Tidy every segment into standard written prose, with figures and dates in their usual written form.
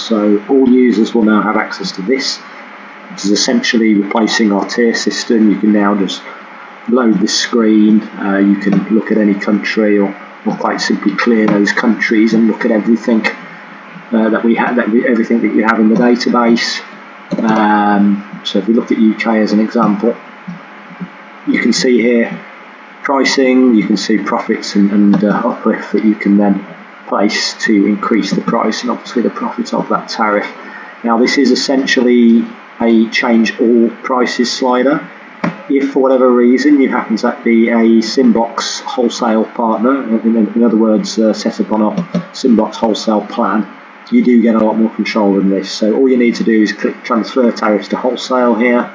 So all users will now have access to this, which is essentially replacing our tier system. You can now just load this screen. You can look at any country, or quite simply clear those countries and look at everything that we have, everything that you have in the database. So if we look at UK as an example, you can see here pricing, you can see profits and uplift that you can then place to increase the price and obviously the profit of that tariff. Now this is essentially a change all prices slider. If for whatever reason you happen to be a SimBlox wholesale partner, in other words set up on a SimBlox wholesale plan, you do get a lot more control than this. So all you need to do is click transfer tariffs to wholesale here.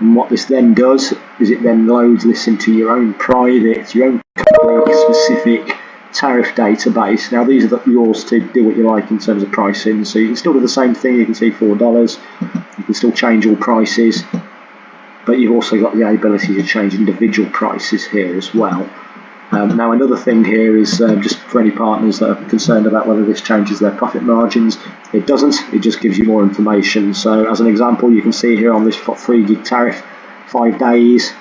And what this then does is it then loads this into your own private, your own company specific tariff database. Now these are yours to do what you like in terms of pricing. So you can still do the same thing. You can see $4. You can still change all prices, but you've also got the ability to change individual prices here as well. Now another thing here is just for any partners that are concerned about whether this changes their profit margins, it doesn't, it just gives you more information. So as an example, you can see here on this 3 gig tariff, 5 days,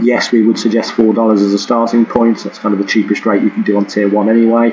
yes, we would suggest $4 as a starting point. That's kind of the cheapest rate you can do on tier 1 anyway.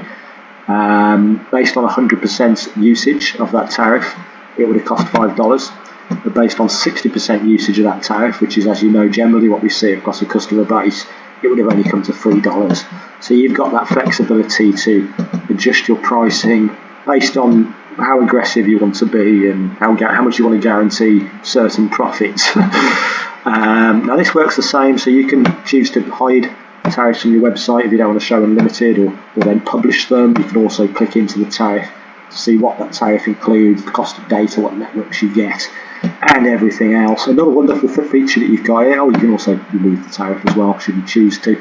Based on 100% usage of that tariff, it would have cost $5. But based on 60% usage of that tariff, which is, as you know, generally what we see across the customer base, it would have only come to $3. So you've got that flexibility to adjust your pricing based on how aggressive you want to be and how much you want to guarantee certain profits. Now this works the same, so you can choose to hide tariffs from your website if you don't want to show unlimited, or then publish them. You can also click into the tariff to see what that tariff includes, the cost of data, what networks you get, and everything else. Another wonderful feature that you've got here, you can also remove the tariff as well should you choose to.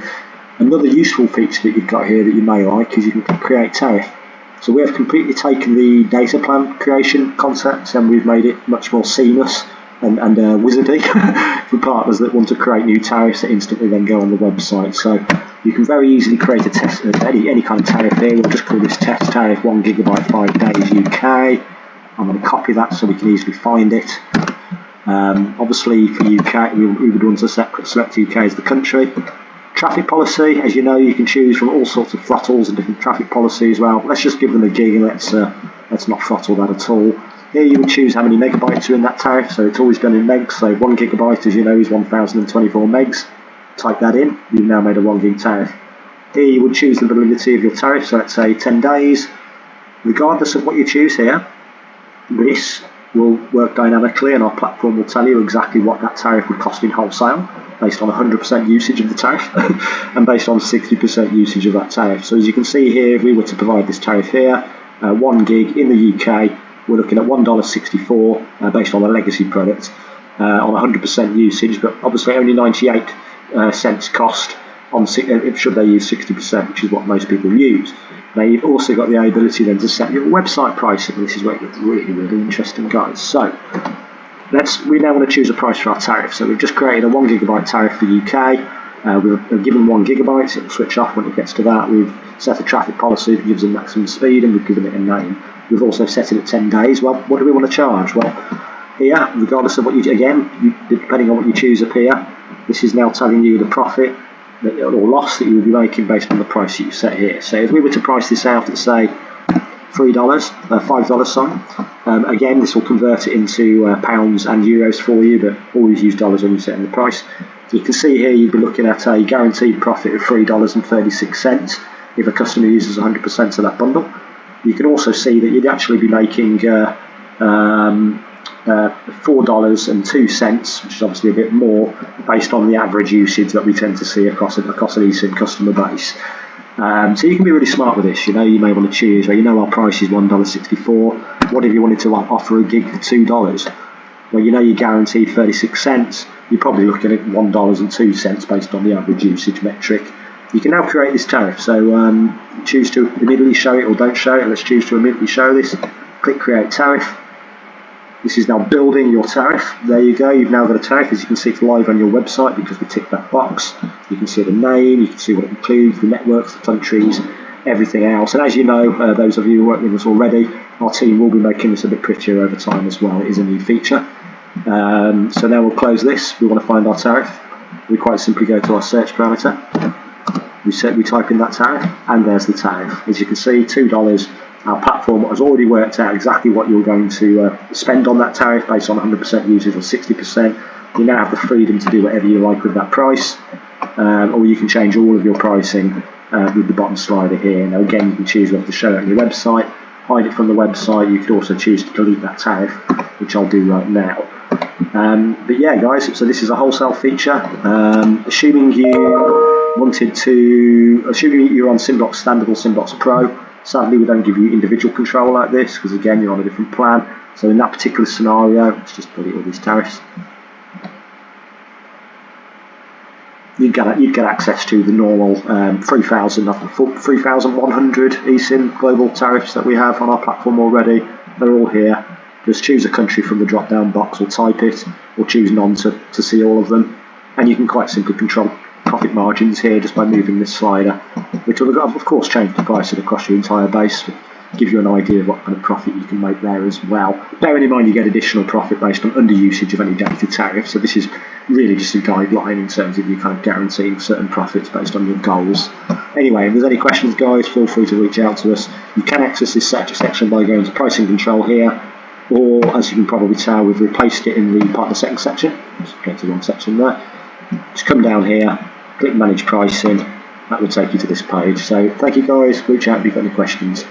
Another useful feature that you've got here that you may like is you can create tariff. So we have completely taken the data plan creation concept and we've made it much more seamless and wizardy for partners that want to create new tariffs that instantly then go on the website. So you can very easily create a test any kind of tariff here. We'll just call this test tariff 1 GB 5 days UK. I'm going to copy that so we can easily find it. Obviously for UK we would want to select UK as the country. Traffic policy, as you know, you can choose from all sorts of throttles and different traffic policies. Well, let's just give them a gig and let's not throttle that at all. Here you would choose how many megabytes are in that tariff, so it's always done in megs. So 1 gigabyte, as you know, is 1024 megs. Type that in, you've now made a 1 gig tariff. Here you would choose the validity of your tariff, so let's say 10 days. Regardless of what you choose here, this will work dynamically and our platform will tell you exactly what that tariff would cost in wholesale based on 100% usage of the tariff and based on 60% usage of that tariff. So as you can see here, if we were to provide this tariff here, 1 gig in the UK, we're looking at $1.64 based on a legacy product on 100% usage, but obviously only 98 cents cost on should they use 60%, which is what most people use. Now you've also got the ability then to set your website pricing. This is where it gets really, really interesting, guys. So we now want to choose a price for our tariff. So we've just created a 1 gigabyte tariff for UK. We've given 1 gigabyte, it will switch off when it gets to that. We've set a traffic policy that gives them maximum speed and we've given it a name. We've also set it at 10 days. Well, what do we want to charge? Well, here, regardless of what depending on what you choose up here, this is now telling you the profit or loss that you will be making based on the price that you set here. So if we were to price this out at say $5, sorry, again this will convert it into pounds and euros for you, but always use dollars when you're setting the price. So you can see here you'd be looking at a guaranteed profit of $3.36 if a customer uses 100% of that bundle. You can also see that you'd actually be making $4.02, which is obviously a bit more based on the average usage that we tend to see across an eSIM customer base. So you can be really smart with this. You may want to choose, our price is $1.64. What if you wanted to offer a gig for $2? Well, you're guaranteed 36 cents. You're probably looking at $1.02 based on the average usage metric. You can now create this tariff. So choose to immediately show it or don't show it. Let's choose to immediately show this. Click Create Tariff. This is now building your tariff. There you go, you've now got a tariff. As you can see, it's live on your website because we ticked that box. You can see the name, you can see what it includes, the networks, the countries, everything else. And as you know, those of you who work with us already, our team will be making this a bit prettier over time as well. It is a new feature. So now we'll close this. We want to find our tariff. We quite simply go to our search parameter. We type in that tariff, and there's the tariff. As you can see, $2. Our platform has already worked out exactly what you're going to spend on that tariff based on 100% usage or 60%. You now have the freedom to do whatever you like with that price, or you can change all of your pricing with the bottom slider here. Now again, you can choose whether to show it on your website, hide it from the website. You could also choose to delete that tariff, which I'll do right now. But yeah, guys, so this is a wholesale feature. Assuming you're on SimBlox Standard or SimBlox Pro, sadly we don't give you individual control like this because again you're on a different plan. So in that particular scenario, let's just delete all these tariffs. You'd get access to the normal 3,100 eSIM global tariffs that we have on our platform already. They're all here. Just choose a country from the drop-down box or type it, or choose none to see all of them. And you can quite simply control profit margins here just by moving this slider, which will of course change the pricing across your entire base, but give you an idea of what kind of profit you can make there as well. Bearing in mind you get additional profit based on under usage of any data tariff, so this is really just a guideline in terms of you kind of guaranteeing certain profits based on your goals. Anyway, if there's any questions, guys, feel free to reach out to us. You can access this section by going to pricing control here, or as you can probably tell, we've replaced it in the partner settings section. Just go to the wrong section there. Just come down here, click manage pricing. That will take you to this page. So thank you, guys. Reach out if you've got any questions.